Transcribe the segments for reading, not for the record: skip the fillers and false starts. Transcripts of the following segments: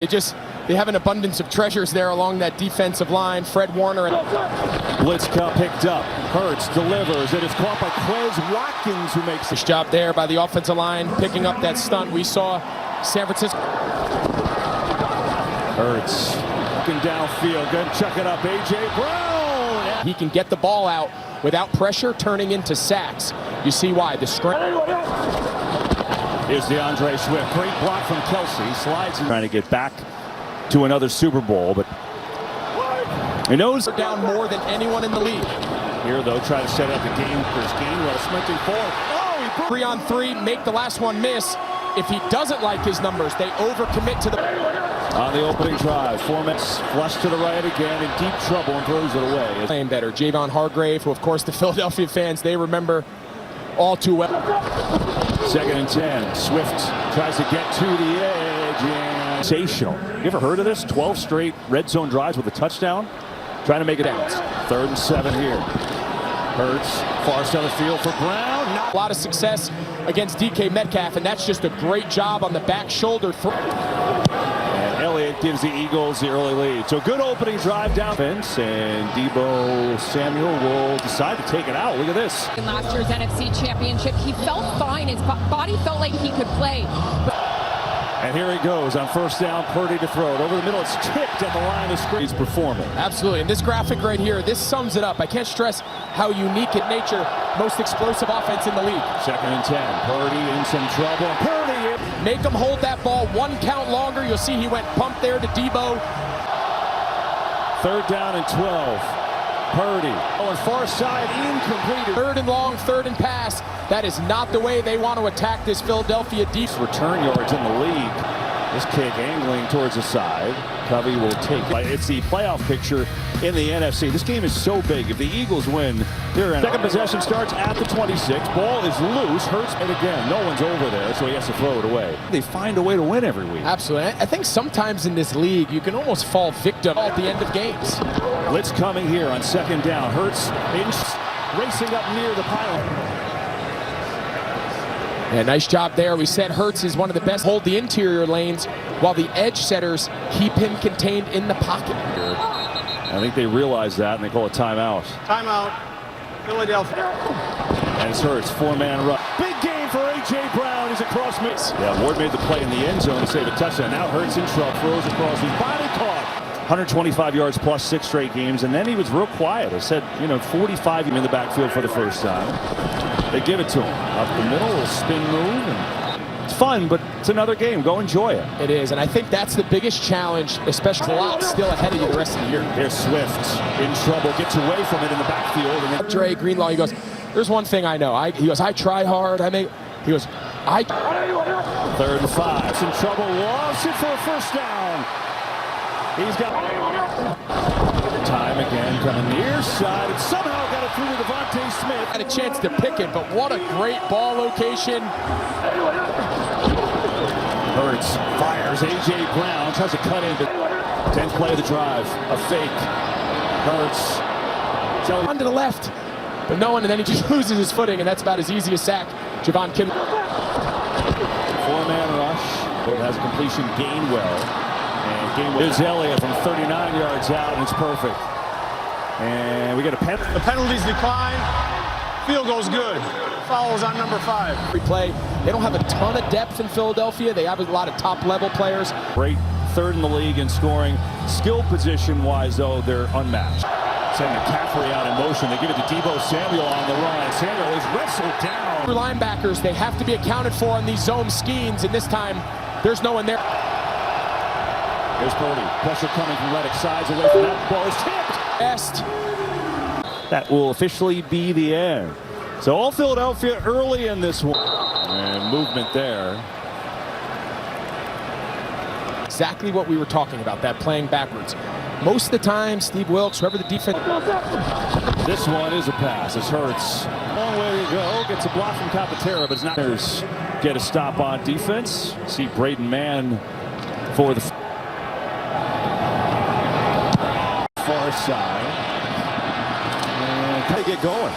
They have an abundance of treasures there along that defensive line. Fred Warner. Blitzka picked up. Hurts delivers. It is caught by Quez Watkins, who makes Nice job there by the offensive line, picking up that stunt. We saw San Francisco. Hurts looking downfield. Good. Chuck it up. A.J. Brown. He can get the ball out without pressure turning into sacks. You see why. The screen. Here's DeAndre Swift. Great block from Kelsey. Slides. Trying to get back to another Super Bowl, but he knows they're down more than anyone in the league. Here, though, try to set up the game. There's Gainwell sprinting forward. Oh, 3-on-3, make the last one miss. If he doesn't like his numbers, they overcommit to the... On the opening drive, Foreman's flush to the right again, in deep trouble, and throws it away. Playing better. Javon Hargrave, who, of course, the Philadelphia fans, they remember all too well. 2nd and 10. Swift tries to get to the edge. And sensational. You ever heard of this? 12 straight red zone drives with a touchdown. Trying to make it out. 3rd and 7 here. Hurts far side of the field for Brown. A lot of success against DK Metcalf, and that's just a great job on the back shoulder throw. And Elliott gives the Eagles the early lead. So good opening drive down fence, and Deebo Samuel will decide to take it out. Look at this. In last year's NFC Championship, he felt fine. His body felt like he could play. And here he goes on 1st down. Purdy to throw it over the middle. It's tipped at the line of scrimmage. He's performing. Absolutely. And this graphic right here, this sums it up. I can't stress how unique in nature, most explosive offense in the league. 2nd and 10. Purdy in some trouble. Purdy. Make him hold that ball 1 count longer. You'll see he went pump there to Deebo. 3rd down and 12. Purdy. On far side, incomplete. 3rd and long, 3rd and pass. That is not the way they want to attack this Philadelphia defense. Return yards in the league. This kick angling towards the side. Covey will take it. It's the playoff picture in the NFC. This game is so big. If the Eagles win, they're in. Second possession starts at the 26. Ball is loose. Hurts it again. No one's over there, so he has to throw it away. They find a way to win every week. Absolutely. I think sometimes in this league, you can almost fall victim at the end of games. Blitz coming here on 2nd down. Hurts racing up near the pylon. Yeah, nice job there. We said Hurts is one of the best. Hold the interior lanes while the edge setters keep him contained in the pocket. I think they realize that, and they call it timeout. Timeout, Philadelphia. And it's Hurts, 4-man rush. Big game for A.J. Brown. He's across miss. Yeah, Ward made the play in the end zone to save a touchdown. Now Hurts in trouble, throws across his body, caught. 125 yards plus 6 straight games, and then he was real quiet. I said, 45 in the backfield for the first time. They give it to him. Up the middle, a spin move. And it's fun, but it's another game. Go enjoy it. It is, and I think that's the biggest challenge, especially a lot still ahead of you the rest of the year. Here's Swift in trouble, gets away from it in the backfield. And then Dre Greenlaw, he goes, there's one thing I know. He goes, I try hard. He goes, 3rd and 5. It's in trouble. Lost it for a 1st down. He's got time again coming near side and somehow got it through to Devontae Smith. Had a chance to pick it, but what a great ball location. Hurts fires. A.J. Brown tries to cut into 10th play of the drive. A fake. Hurts. On to the left, but no one, and then he just loses his footing, and that's about as easy as sack. Javon Kim. 4-man rush. It has a completion. Gainwell. Here's Elliott from 39 yards out, and it's perfect. And we get a penalty. The penalties decline. Field goal's good. Fouls on number 5. Replay. They don't have a ton of depth in Philadelphia. They have a lot of top-level players. Great 3rd in the league in scoring. Skill position-wise, though, they're unmatched. Send McCaffrey out in motion. They give it to Deebo Samuel on the run. Samuel is wrestled down. For linebackers, they have to be accounted for on these zone schemes, and this time, there's no one there. Here's Purdy. Pressure coming from Reddick. Sides away from that. Ball is tipped. Best. That will officially be the end. So all Philadelphia early in this one. And movement there. Exactly what we were talking about, that playing backwards. Most of the time, Steve Wilks, whoever the defense... This one is a pass. This Hurts. Long way to go. Gets a block from Capatera, but it's not... Get a stop on defense. See Braden Mann for the... far side. And they get going.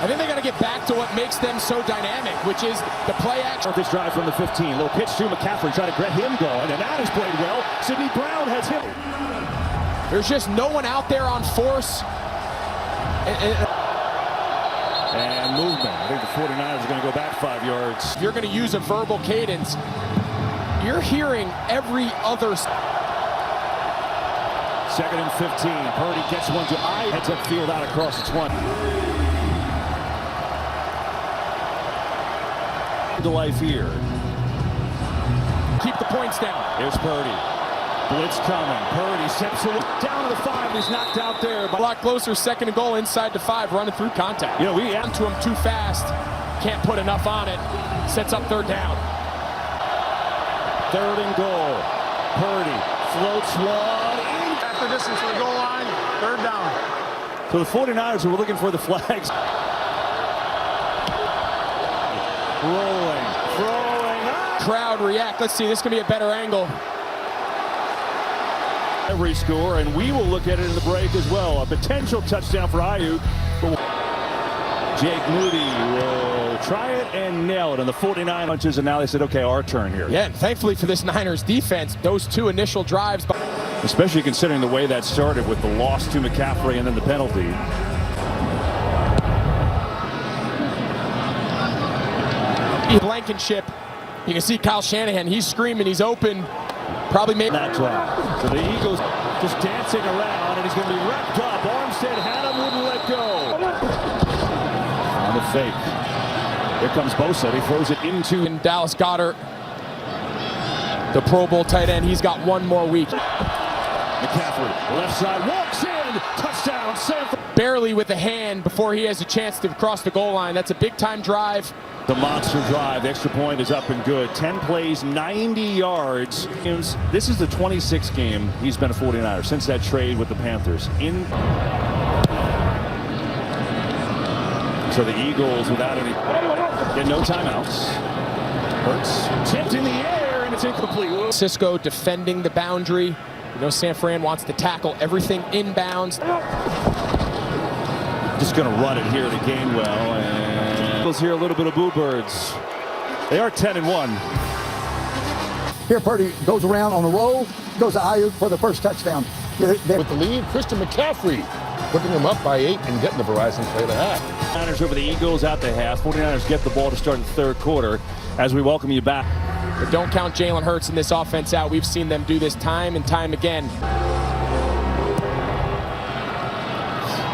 I think they got to get back to what makes them so dynamic, which is the play action. This drive from the 15. Little pitch to McCaffrey, trying to get him going, and that has played well. Sidney Brown has hit. There's just no one out there on force. And movement. I think the 49ers are going to go back 5 yards. If you're going to use a verbal cadence, you're hearing every other. Second and 15. Purdy gets one to I. Heads up field out across the 20. To life here. Keep the points down. Here's Purdy. Blitz coming. Purdy steps down to the 5. He's knocked out there. A lot closer. Second and goal inside the 5, running through contact. You know, we Down to him too fast. Can't put enough on it. Sets up third down. Third and goal. Purdy floats one. After distance to the goal line, third down. So the 49ers were looking for the flags. Rolling, throwing. Crowd react. Let's see. This can be a better angle. Every score, and we will look at it in the break as well. A potential touchdown for Aiyuk. Jake Moody will try it and nail it on the 49 punches, and now they said, okay, our turn here. Yeah, and thankfully for this Niners defense, those two initial drives. Especially considering the way that started with the loss to McCaffrey and then the penalty. Blankenship. You can see Kyle Shanahan. He's screaming. He's open. Probably made that drive. So the Eagles just dancing around, and he's going to be wrapped up. Armstead had him, wouldn't let go. On the fake. Here comes Bosa. He throws it into Dallas Goedert, the Pro Bowl tight end. He's got one more week. McCaffrey, left side, walks in. Touchdown, Sanford. Barely with the hand before he has a chance to cross the goal line. That's a big-time drive. The monster drive. The extra point is up and good. 10 plays, 90 yards. This is the 26th game he's been a 49er since that trade with the Panthers. So the Eagles without any, get no timeouts. Hurts, tipped in the air, and it's incomplete. Cisco defending the boundary. You know, San Fran wants to tackle everything inbounds. Just going to run it here to Gainwell, and Eagles here a little bit of Boo Birds. They are 10-1. Here Purdy goes around on the roll, goes to Aiyuk for the first touchdown. With the lead, Christian McCaffrey putting them up by 8 and getting the Verizon play the half. Niners over the Eagles at the half. 49ers get the ball to start the third quarter as we welcome you back. But don't count Jalen Hurts in this offense out. We've seen them do this time and time again.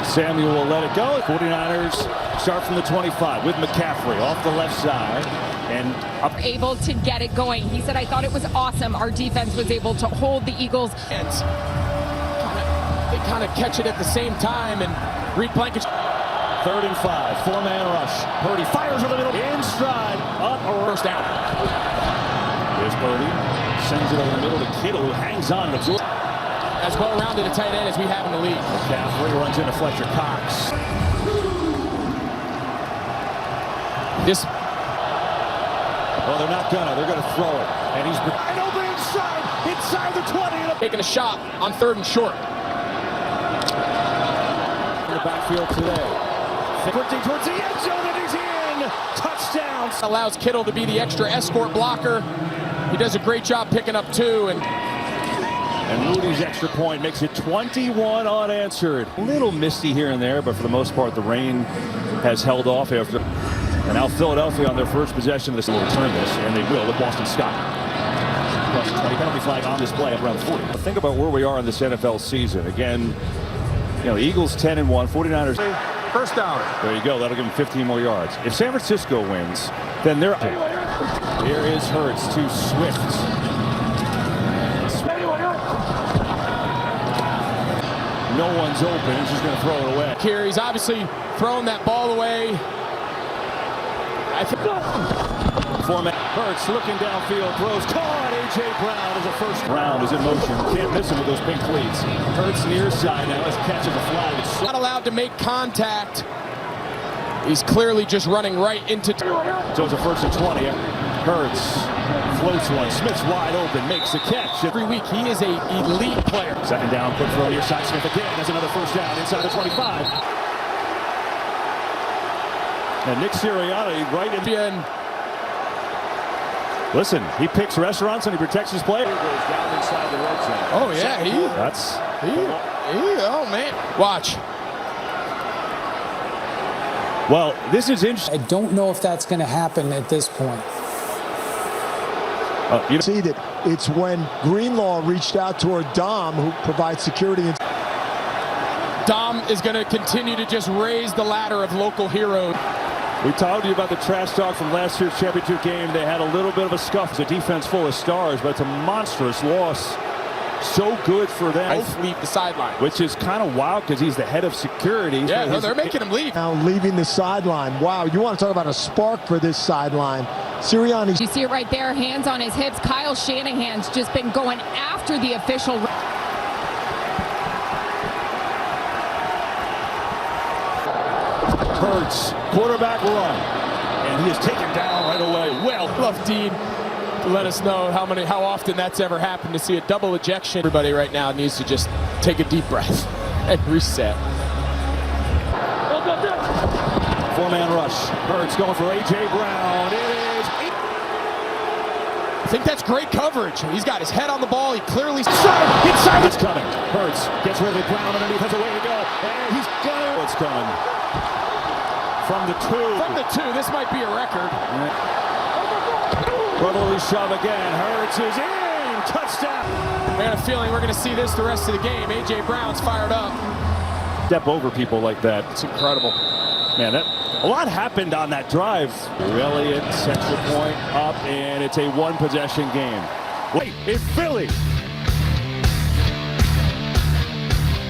Samuel will let it go. 49ers start from the 25 with McCaffrey off the left side and up. Able to get it going. He said, I thought it was awesome. Our defense was able to hold the Eagles. They kind of catch it at the same time, and Reed Blankenship. 3rd and 5, 4-man rush. Purdy fires over the middle, in stride, up or First down. Here's Purdy, sends it over the middle to Kittle, who hangs on. As well-rounded a tight end as we have in the league. McCaffrey runs into Fletcher Cox. This. Well, they're not gonna. They're gonna throw it, and he's wide open inside the 20. Taking a shot on 3rd and short. In the backfield today. Sprinting towards the end zone, and he's in. Touchdown. Allows Kittle to be the extra escort blocker. He does a great job picking up 2. And Moody's extra point makes it 21 unanswered. A little misty here and there, but for the most part, the rain has held off after. And now Philadelphia on their first possession of this will return this, and they will with Boston Scott. Plus 20 penalty flag on display at around 40. Think about where we are in this NFL season. Again, you know, Eagles 10-1, 49ers. First down. There you go. That'll give them 15 more yards. If San Francisco wins, then they're. Here is Hurts to Swift. No one's open. He's just going to throw it away. here, he's obviously throwing that ball away. I think. Foreman Hurts looking downfield, throws caught. A.J. Brown as a first round is in motion. Can't miss him with those pink cleats. Hurts near side now as catches a flag. It's not allowed to make contact. He's clearly just running right into. So it's a 1st and 20. Hurts floats one. Smith's wide open, makes the catch. Every week he is a elite player. 2nd down, quick throw near side. Smith again. That's another 1st down inside the 25. And Nick Sirianni right in. Listen, he picks restaurants and he protects his player. Goes down inside the red zone. Oh yeah, oh man. Watch. Well, this is interesting. I don't know if that's going to happen at this point. See that it's when Greenlaw reached out toward Dom, who provides security. Dom is going to continue to just raise the ladder of local heroes. We talked to you about the trash talk from last year's championship game. They had a little bit of a scuff. It's a defense full of stars, but it's a monstrous loss. So good for them. Both leave the sideline. Which is kind of wild because he's the head of security. Yeah, no, they're making him leave. Now leaving the sideline. Wow, you want to talk about a spark for this sideline. Sirianni. You see it right there, hands on his hips. Kyle Shanahan's just been going after the official. Hurts, quarterback run, and he is taken down right away. Well, Love Dean to let us know how often that's ever happened to see a double ejection. Everybody right now needs to just take a deep breath and reset. Four-man rush. Hurts going for A.J. Brown. It is. I think that's great coverage. He's got his head on the ball. He clearly inside. It's coming. Hurts gets rid of Brown underneath. Has a way to go. And he's got it. It's coming. From the two. This might be a record. Brotherly shove again. Hurts is in. Touchdown. I got a feeling we're going to see this the rest of the game. A.J. Brown's fired up. Step over people like that. It's incredible. Man, a lot happened on that drive. Elliott, central point, up, and it's a one-possession game. Wait, it's Philly.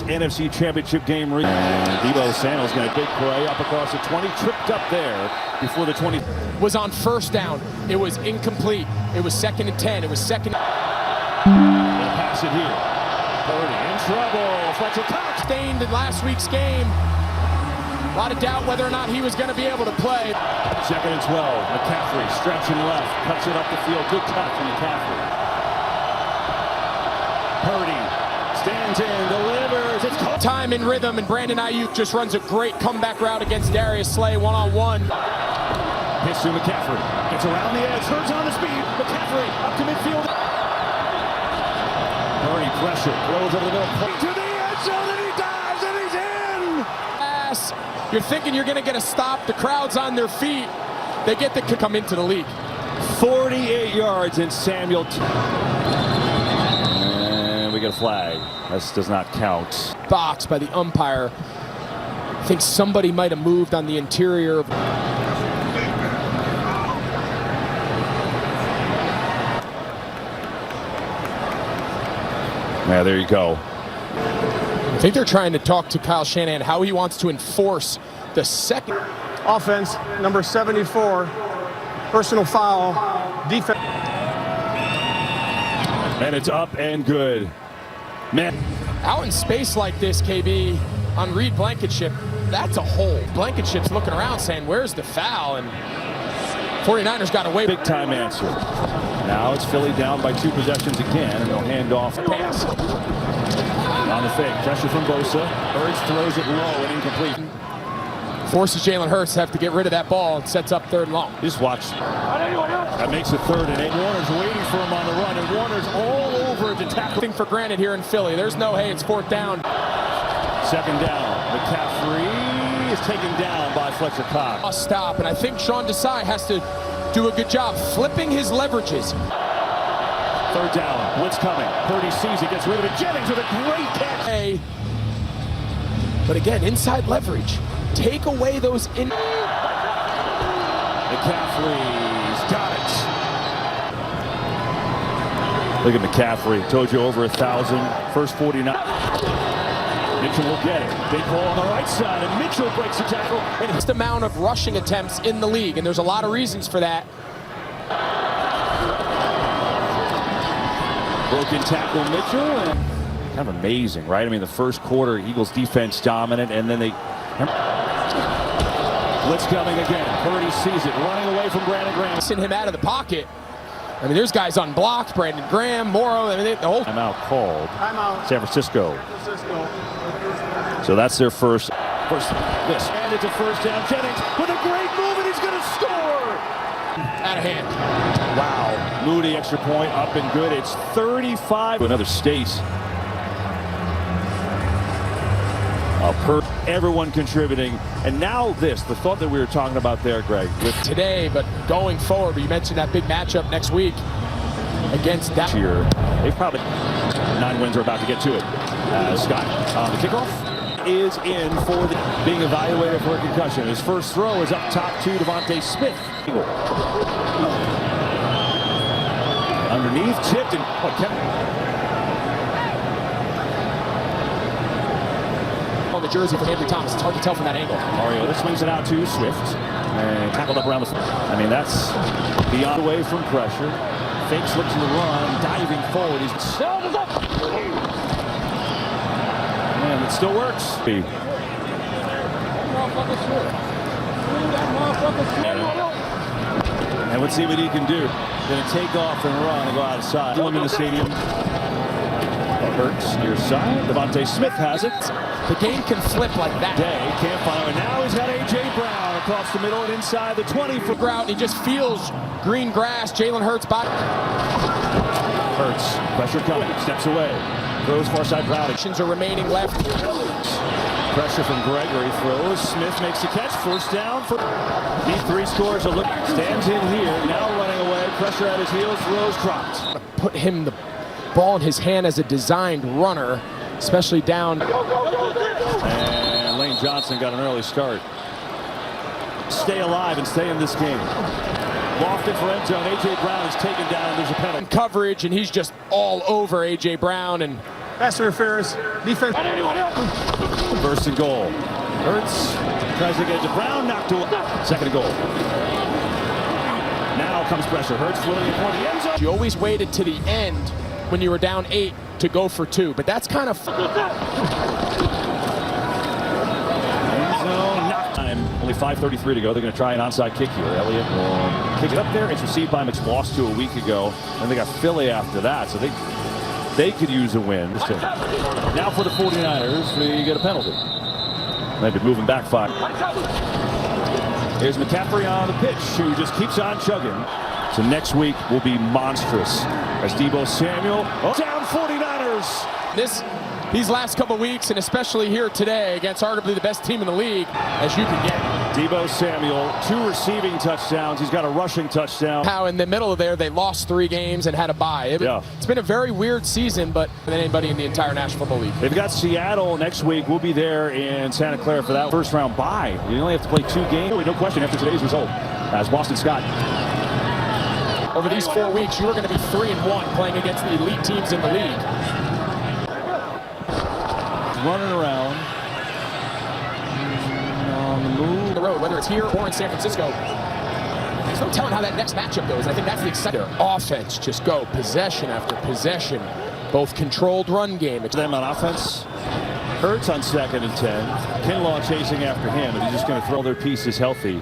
NFC Championship game. Deebo Samuel's going to big play up across the 20, tripped up there before the 20. Was on first down. It was incomplete. It was 2nd and 10. It was second. They'll pass it here. Purdy in trouble. Fletcher Cox stained in last week's game. A lot of doubt whether or not he was going to be able to play. 2nd and 12. McCaffrey stretching left, cuts it up the field. Good cut from McCaffrey. Purdy stands in, delivers. It's caught. Time in rhythm, and Brandon Ayuk just runs a great comeback route against Darius Slay one-on-one. Pitch to McCaffrey. Gets around the edge, turns on the speed. McCaffrey up to midfield. Purdy pressure, throws over the middle. To the end zone, and he dives, and he's in. Pass. You're thinking you're going to get a stop. The crowd's on their feet. They get to come into the league. 48 yards in Samuel. And we get a flag. This does not count. Box by the umpire. I think somebody might have moved on the interior of. Yeah, there you go. I think they're trying to talk to Kyle Shanahan how he wants to enforce the second. Offense, number 74, personal foul, defense. And it's up and good. Man. Out in space like this, KB, on Reed Blankenship, that's a hole. Blankenship's looking around saying, where's the foul? And 49ers got away. Big time answer. Now it's Philly down by 2 possessions again, and they'll hand off a pass. On the fake, pressure from Bosa. Hurts throws it low and incomplete. Forces Jalen Hurts to have to get rid of that ball and sets up 3rd and long. Just watch. That makes it 3rd and 8. Warner's waiting for him on the run, and Warner's all over to tackle. Thing for granted here in Philly. There's no, hey, it's 4th down. 2nd down. McCaffrey is taken down by Fletcher Cox. A stop, and I think Sean Desai has to do a good job flipping his leverages. 3rd down. Blitz coming. Purdy sees it, gets rid of it. Jennings with a great catch. Hey, but again, inside leverage. Take away those in. McCaffrey's got it. Look at McCaffrey. Told you over 1,000. First 49. Mitchell will get it. Big hole on the right side, and Mitchell breaks the tackle. And it's the amount of rushing attempts in the league, and there's a lot of reasons for that. Broken tackle, Mitchell. And kind of amazing, right? I mean, the first quarter, Eagles defense dominant, and then they. Blitz coming again. Purdy sees it, running away from Brandon Graham. Send him out of the pocket. I mean, there's guys unblocked. Brandon Graham, Morrow. I mean, the whole. Timeout called. Timeout. San Francisco. Francisco. So that's their first. First, this. And it's a first down. Jennings with a great move, and he's going to score. Out of hand. Wow. Moody, extra point, up and good. It's 35. Another state. Everyone contributing. And now this, the thought that we were talking about there, Greg. With Today, but going forward, you mentioned that big matchup next week against that. Here, they probably 9 wins are about to get to it. Scott on the kickoff is in for being evaluated for a concussion. His first throw is up top to Devontae Smith. Underneath, tipped, and on the jersey for Ambry Thomas. It's hard to tell from that angle. Mariota swings it out to Swift and tackled up around the. I mean, that's beyond away from pressure. Fakes, looks in the run, diving forward. He's and it still works. And let's see what he can do. Going to take off and run and go outside. Him in the stadium. Hurts near side. Devontae Smith has it. The game can flip like that. Day can't follow it. Now he's got A.J. Brown across the middle and inside the 20 for Grout. He just feels green grass. Jalen Hurts body. Hurts. Pressure coming. Steps away. Throws far side Brown. Are remaining left. Pressure from Gregory. Throws. Smith makes the catch. First down for these 3 scores. A look. Stands in here. Now running away. Pressure at his heels. Throws dropped. Put him the ball in his hand as a designed runner, especially down. And Lane Johnson got an early start. Stay alive and stay in this game. Lofted for end zone. A.J. Brown is taken down. There's a penalty. Coverage, and he's just all over A.J. Brown. And Pass interference. Defense. First and goal. Hurts tries to get to Brown. Knocked away. Second and goal. Now comes pressure. Hurts floating in front of the end zone. you always waited to the end when you were down 8 to go for 2. But that's kind of Only 5:33 to go. They're going to try an onside kick here. Elliott will kick it up there. It's received by McLost a week ago. And they got Philly after that. So they could use a win. Now for the 49ers, we get a penalty. Maybe moving back 5. Here's McCaffrey on the pitch, who just keeps on chugging. So next week will be monstrous. As Deebo Samuel down 49ers. These last couple weeks, and especially here today against arguably the best team in the league, as you can get. Deebo Samuel, 2 receiving touchdowns. He's got a rushing touchdown. How in the middle of there, they lost 3 games and had a bye. It's been a very weird season, but than anybody in the entire National Football League. They've got Seattle next week. We'll be there in Santa Clara for that first round bye. You only have to play 2 games. No question after today's result. As Boston Scott. Over these 4 weeks, you are going to be 3-1 playing against the elite teams in the league. Running around on the move. The road, whether it's here or in San Francisco. There's no telling how that next matchup goes. I think that's the exciting. Their offense just go possession after possession. Both controlled run game. Them on offense. Hurts on 2nd and 10. Kinlaw chasing after him, and he's just going to throw their pieces healthy.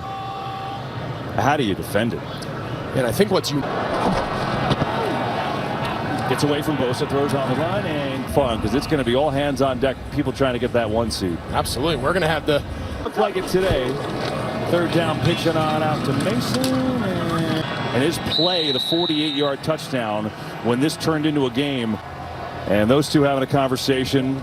How do you defend it? And I think what's gets away from Bosa, throws on the line, and fun, because it's going to be all hands on deck. People trying to get that 1 seed. Absolutely. We're going to have the... Looked like it today. 3rd down, pitching on out to Mason. And his play, the 48-yard touchdown, when this turned into a game. And those two having a conversation.